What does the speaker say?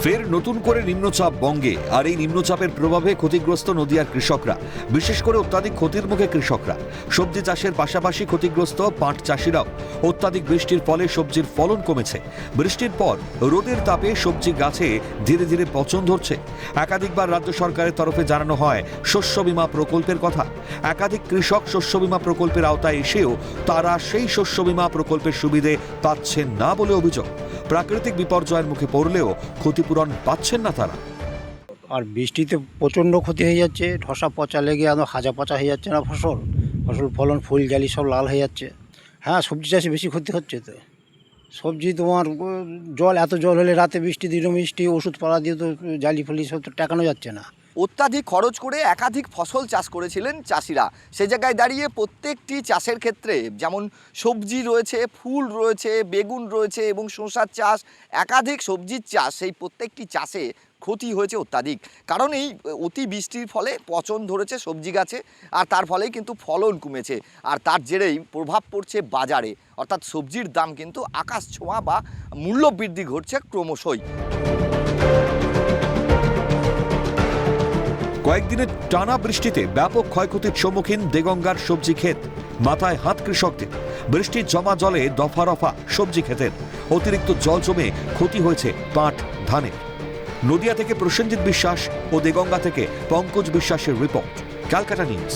ফের নতুন করে নিম্নচাপ বঙ্গে, আর এই নিম্নচাপের প্রভাবে ক্ষতিগ্রস্ত নদিয়ার কৃষকরা, বিশেষ করে অত্যাধিক ক্ষতির মুখে কৃষকরা। সবজি চাষের পাশাপাশি ক্ষতিগ্রস্ত পাট চাষিরাও। অত্যাধিক বৃষ্টির ফলে সবজির ফলন কমেছে। বৃষ্টির পর রোদের তাপে সবজি গাছে ধীরে ধীরে পচন ধরছে। একাধিকবার রাজ্য সরকারের তরফে জানানো হয় শস্য বীমা প্রকল্পের কথা। একাধিক কৃষক শস্য বীমা প্রকল্পের আওতায় এসেও তারা সেই শস্য বীমা প্রকল্পের সুবিধে পাচ্ছেন না বলে অভিযোগ। প্রাকৃতিক বিপর্যয়ের মুখে পড়লেও ক্ষতিপূরণ পাচ্ছেন না তারা। আর বৃষ্টিতে প্রচণ্ড ক্ষতি হয়ে যাচ্ছে, ধসা পচা লেগে একদম হাজা পচা হয়ে যাচ্ছে না ফসল ফলন ফুল জালি সব লাল হয়ে যাচ্ছে। হ্যাঁ, সবজি চাষে বেশি ক্ষতি হচ্ছে। তো সবজি তোমার এত জল হলে রাতে বৃষ্টি দিন বৃষ্টি ওষুধ পালা দিয়ে তো জালি ফলি সব তো টেকানো যাচ্ছে না। অত্যাধিক খরচ করে একাধিক ফসল চাষ করেছিলেন চাষিরা। সে জায়গায় দাঁড়িয়ে প্রত্যেকটি চাষের ক্ষেত্রে যেমন সবজি রয়েছে, ফুল রয়েছে, বেগুন রয়েছে এবং শসার চাষ, একাধিক সবজির চাষ, সেই প্রত্যেকটি চাষে ক্ষতি হয়েছে অত্যাধিক। কারণ এই অতি বৃষ্টির ফলে পচন ধরেছে সবজি গাছে, আর তার ফলেই কিন্তু ফলন কমেছে। আর তার জেরেই প্রভাব পড়ছে বাজারে, অর্থাৎ সবজির দাম কিন্তু আকাশ ছোঁয়া বা মূল্য বৃদ্ধি ঘটছে ক্রমশই। কয়েকদিনের টানা বৃষ্টিতে ব্যাপক ক্ষয়ক্ষতির সম্মুখীন দেগঙ্গার সবজি ক্ষেত। মাথায় হাত কৃষকদের। বৃষ্টির জমা জলে দফা রফা সবজি ক্ষেতের। অতিরিক্ত জল জমে ক্ষতি হয়েছে পাট, ধানের। নদিয়া থেকে প্রসেনজিৎ বিশ্বাস ও দেগঙ্গা থেকে পঙ্কজ বিশ্বাসের রিপোর্ট, ক্যালকাটা নিউজ।